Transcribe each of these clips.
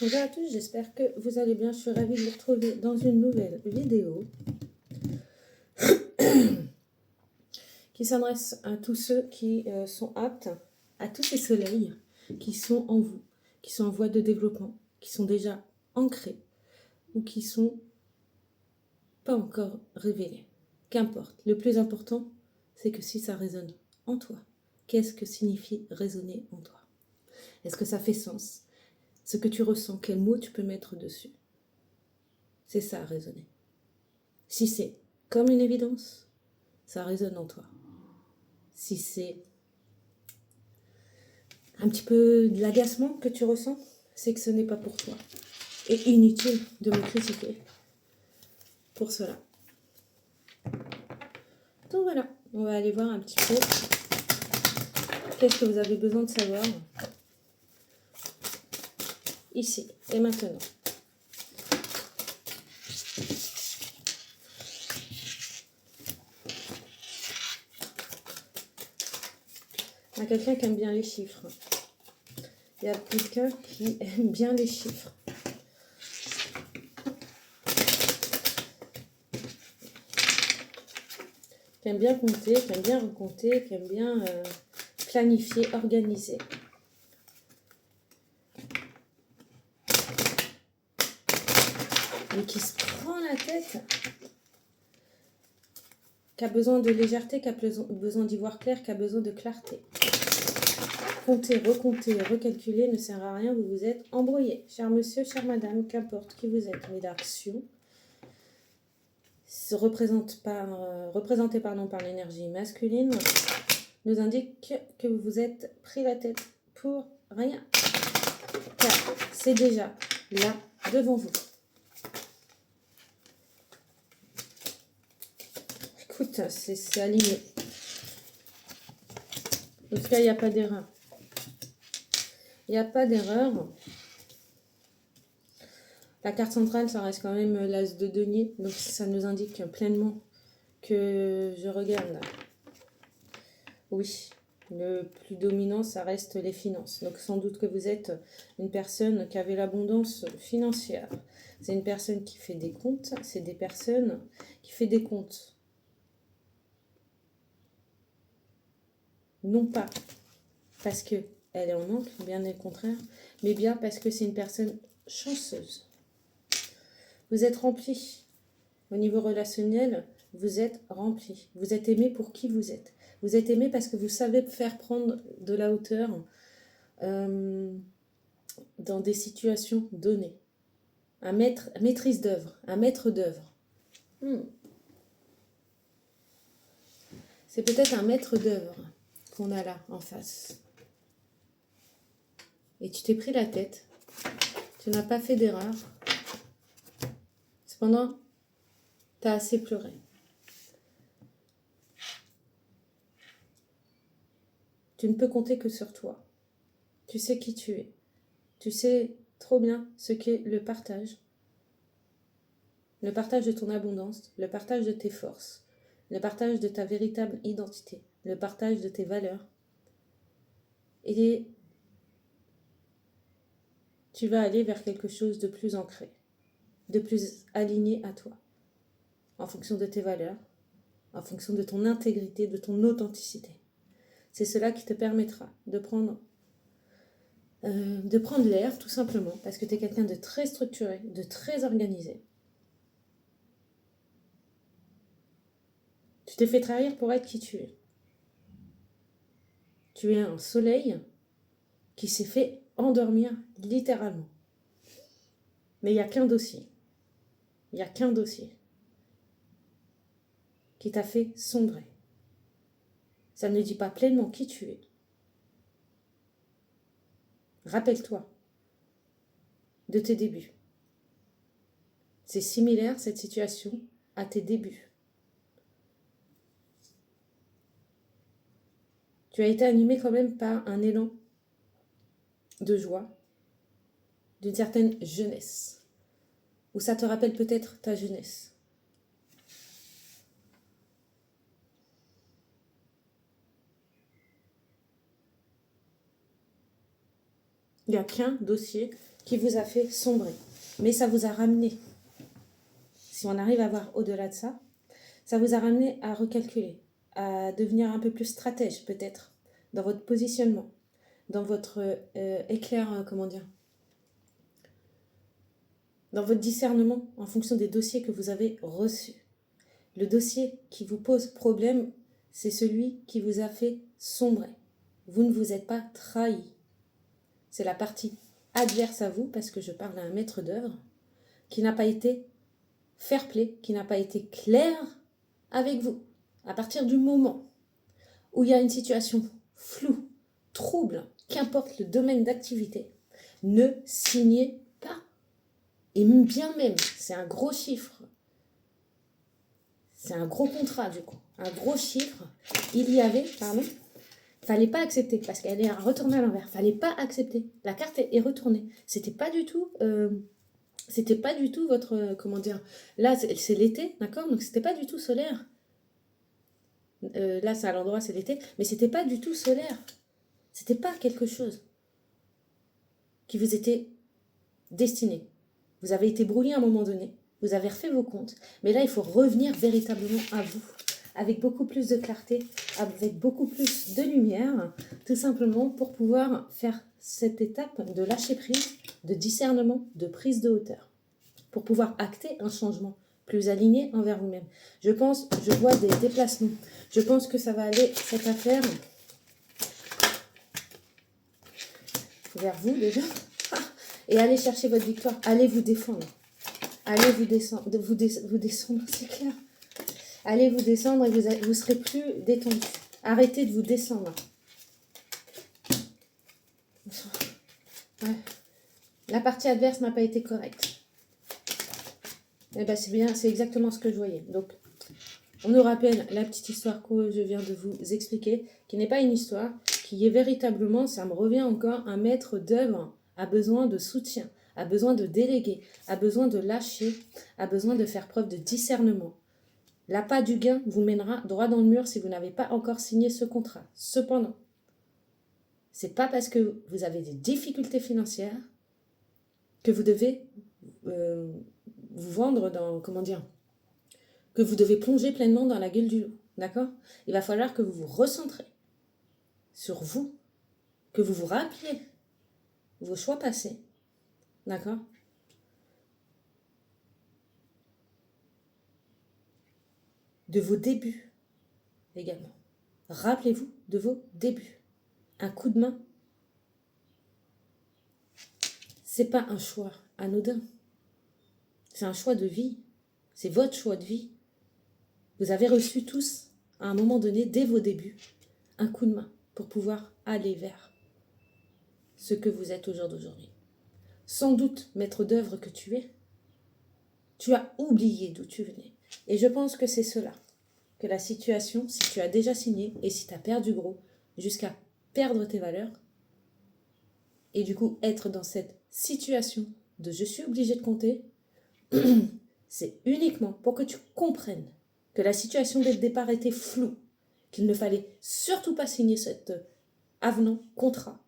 Bonjour à tous, j'espère que vous allez bien. Je suis ravie de vous retrouver dans une nouvelle vidéo qui s'adresse à tous ceux qui sont aptes, à tous ces soleils qui sont en vous, qui sont en voie de développement, qui sont déjà ancrés ou qui sont pas encore révélés. Qu'importe, le plus important, c'est que si ça résonne en toi, qu'est-ce que signifie résonner en toi? Est-ce que ça fait sens? Ce que tu ressens, quel mot tu peux mettre dessus? C'est ça, résonner. Si c'est comme une évidence, ça résonne en toi. Si c'est un petit peu de l'agacement que tu ressens, c'est que ce n'est pas pour toi. Et inutile de me critiquer pour cela. Donc voilà, on va aller voir un petit peu qu'est-ce que vous avez besoin de savoir ici et maintenant. Il y a quelqu'un qui aime bien les chiffres. Il y a quelqu'un qui aime bien les chiffres. Qui aime bien compter, qui aime bien raconter, qui aime bien planifier, organiser. Mais qui se prend la tête, qui a besoin de légèreté, qui a besoin d'y voir clair, qui a besoin de clarté. Compter, recompter, recalculer ne sert à rien, vous vous êtes embrouillé. Cher monsieur, chère madame, qu'importe qui vous êtes, mais l'action représentée par l'énergie masculine nous indique que vous vous êtes pris la tête pour rien. Car c'est déjà là, devant vous. Écoute, c'est aligné. En tout cas, il n'y a pas d'erreur. Il n'y a pas d'erreur. La carte centrale, ça reste quand même l'as de denier. Donc ça nous indique pleinement que je regarde. Oui, le plus dominant, ça reste les finances. Donc sans doute que vous êtes une personne qui avait l'abondance financière. C'est une personne qui fait des comptes. C'est des personnes qui fait des comptes. Non pas parce qu'elle est en manque, bien au contraire, mais bien parce que c'est une personne chanceuse. Vous êtes rempli. Au niveau relationnel, vous êtes rempli. Vous êtes aimé pour qui vous êtes. Vous êtes aimé parce que vous savez faire prendre de la hauteur dans des situations données. Maîtrise d'œuvre, un maître d'œuvre. C'est peut-être un maître d'œuvre qu'on a là en face. Et tu t'es pris la tête. Tu n'as pas fait d'erreur. Cependant, tu as assez pleuré. Tu ne peux compter que sur toi. Tu sais qui tu es. Tu sais trop bien ce qu'est le partage. Le partage de ton abondance, le partage de tes forces, le partage de ta véritable identité, le partage de tes valeurs. Et tu vas aller vers quelque chose de plus ancré, de plus aligné à toi, en fonction de tes valeurs, en fonction de ton intégrité, de ton authenticité. C'est cela qui te permettra de prendre l'air, tout simplement, parce que tu es quelqu'un de très structuré, de très organisé. Tu t'es fait trahir pour être qui tu es. Tu es un soleil qui s'est fait endormir littéralement. Mais il n'y a qu'un dossier. Il n'y a qu'un dossier qui t'a fait sombrer. Ça ne dit pas pleinement qui tu es. Rappelle-toi de tes débuts. C'est similaire, cette situation, à tes débuts. Tu as été animé quand même par un élan de joie, d'une certaine jeunesse, où ça te rappelle peut-être ta jeunesse. Il n'y a qu'un dossier qui vous a fait sombrer. Mais ça vous a ramené, si on arrive à voir au-delà de ça, ça vous a ramené à recalculer, à devenir un peu plus stratège peut-être, dans votre positionnement, dans votre comment dire, dans votre discernement en fonction des dossiers que vous avez reçus. Le dossier qui vous pose problème, c'est celui qui vous a fait sombrer. Vous ne vous êtes pas trahi. C'est la partie adverse à vous, parce que je parle à un maître d'œuvre qui n'a pas été fair-play, qui n'a pas été clair avec vous. À partir du moment où il y a une situation floue, trouble, qu'importe le domaine d'activité, ne signez pas. Et bien même, c'est un gros chiffre. C'est un gros contrat du coup. Un gros chiffre. Il y avait, fallait pas accepter parce qu'elle est retournée à l'envers. Fallait pas accepter. La carte est retournée. C'était pas du tout votre, comment dire, là c'est l'été, d'accord, donc c'était pas du tout solaire. Là c'est à l'endroit, c'est l'été, mais c'était pas du tout solaire. C'était pas quelque chose qui vous était destiné. Vous avez été brouillé à un moment donné, vous avez refait vos comptes, mais là il faut revenir véritablement à vous, avec beaucoup plus de clarté, avec beaucoup plus de lumière, tout simplement pour pouvoir faire cette étape de lâcher prise, de discernement, de prise de hauteur, pour pouvoir acter un changement plus aligné envers vous-même. Je vois des déplacements, je pense que ça va aller, cette affaire, vers vous déjà, et allez chercher votre victoire, allez vous défendre, allez vous descendre, c'est clair. Allez vous descendre et vous serez plus détendu. Arrêtez de vous descendre. Ouais. La partie adverse n'a pas été correcte. Eh ben c'est bien, c'est exactement ce que je voyais. Donc, on nous rappelle la petite histoire que je viens de vous expliquer, qui n'est pas une histoire, qui est véritablement, ça me revient encore, un maître d'œuvre a besoin de soutien, a besoin de déléguer, a besoin de lâcher, a besoin de faire preuve de discernement. L'appât du gain vous mènera droit dans le mur si vous n'avez pas encore signé ce contrat. Cependant, c'est pas parce que vous avez des difficultés financières que vous devez vous vendre dans, comment dire, que vous devez plonger pleinement dans la gueule du loup. D'accord ? Il va falloir que vous vous recentrez sur vous, que vous vous rappeliez vos choix passés. D'accord ? De vos débuts également. Rappelez-vous de vos débuts. Un coup de main, c'est pas un choix anodin. C'est un choix de vie. C'est votre choix de vie. Vous avez reçu tous, à un moment donné, dès vos débuts, un coup de main pour pouvoir aller vers ce que vous êtes au jour d'aujourd'hui. Sans doute, maître d'œuvre que tu es, tu as oublié d'où tu venais. Et je pense que c'est cela, que la situation, si tu as déjà signé et si tu as perdu gros, jusqu'à perdre tes valeurs, et du coup être dans cette situation de je suis obligé de compter, c'est uniquement pour que tu comprennes que la situation dès le départ était floue, qu'il ne fallait surtout pas signer cet avenant, contrat,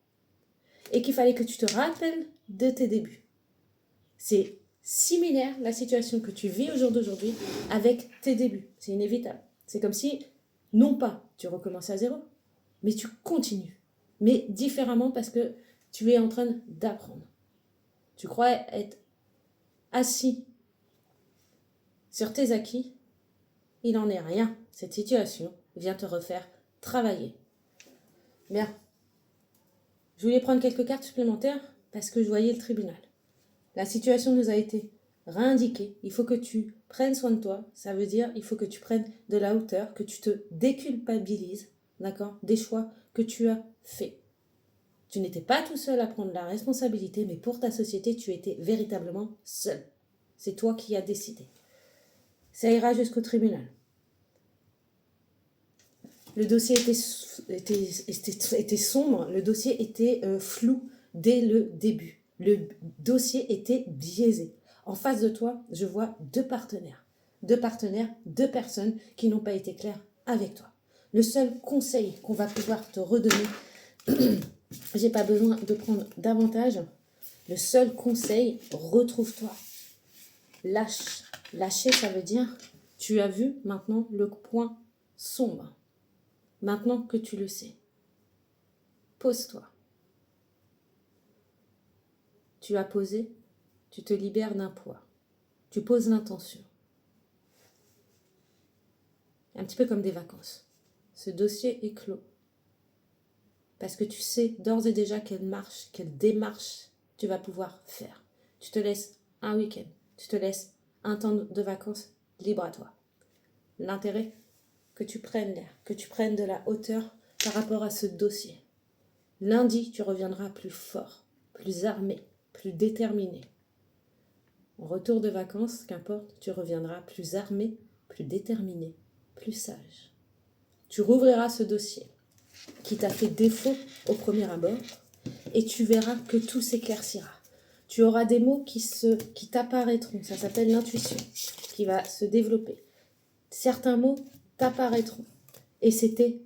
et qu'il fallait que tu te rappelles de tes débuts. C'est similaire la situation que tu vis au jour d'aujourd'hui avec tes débuts. C'est inévitable. C'est comme si, non pas tu recommences à zéro, mais tu continues. Mais différemment parce que tu es en train d'apprendre. Tu crois être assis sur tes acquis, il n'en est rien. Cette situation vient te refaire travailler. Bien. Je voulais prendre quelques cartes supplémentaires parce que je voyais le tribunal. La situation nous a été réindiquée. Il faut que tu prennes soin de toi. Ça veut dire il faut que tu prennes de la hauteur, que tu te déculpabilises, d'accord, des choix que tu as faits. Tu n'étais pas tout seul à prendre la responsabilité, mais pour ta société, tu étais véritablement seul. C'est toi qui as décidé. Ça ira jusqu'au tribunal. Le dossier était sombre, le dossier était flou dès le début. Le dossier était biaisé. En face de toi, je vois deux partenaires, deux personnes qui n'ont pas été claires avec toi. Le seul conseil qu'on va pouvoir te redonner, j'ai pas besoin de prendre davantage, Le seul conseil, retrouve-toi. Lâche. Lâcher, ça veut dire, tu as vu maintenant le point sombre. Maintenant que tu le sais, pose-toi. Tu as posé, tu te libères d'un poids. Tu poses l'intention. Un petit peu comme des vacances. Ce dossier est clos. Parce que tu sais d'ores et déjà quelle démarche tu vas pouvoir faire. Tu te laisses un week-end, tu te laisses un temps de vacances libre à toi. L'intérêt, que tu prennes l'air, que tu prennes de la hauteur par rapport à ce dossier. Lundi, tu reviendras plus fort, plus armé, plus déterminé. En retour de vacances, qu'importe, tu reviendras plus armé, plus déterminé, plus sage. Tu rouvriras ce dossier qui t'a fait défaut au premier abord et tu verras que tout s'éclaircira. Tu auras des mots qui t'apparaîtront, ça s'appelle l'intuition, qui va se développer. Certains mots t'apparaîtront et c'était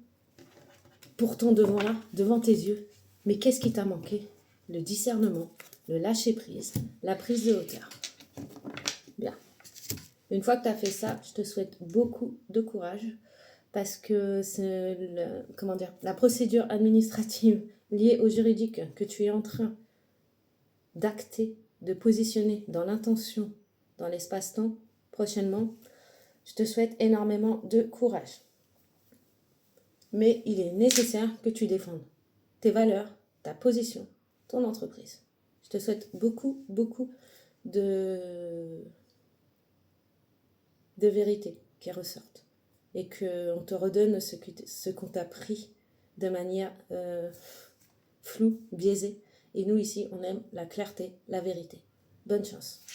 pourtant devant tes yeux. Mais qu'est-ce qui t'a manqué? Le discernement, le lâcher-prise, la prise de hauteur. Bien. Une fois que tu as fait ça, je te souhaite beaucoup de courage parce que c'est la procédure administrative liée au juridique que tu es en train d'acter, de positionner dans l'intention, dans l'espace-temps prochainement. Je te souhaite énormément de courage. Mais il est nécessaire que tu défendes tes valeurs, ta position, ton entreprise. Je te souhaite beaucoup, beaucoup de vérité qui ressortent et qu'on te redonne ce qu'on t'a pris de manière floue, biaisée. Et nous ici, on aime la clarté, la vérité. Bonne chance.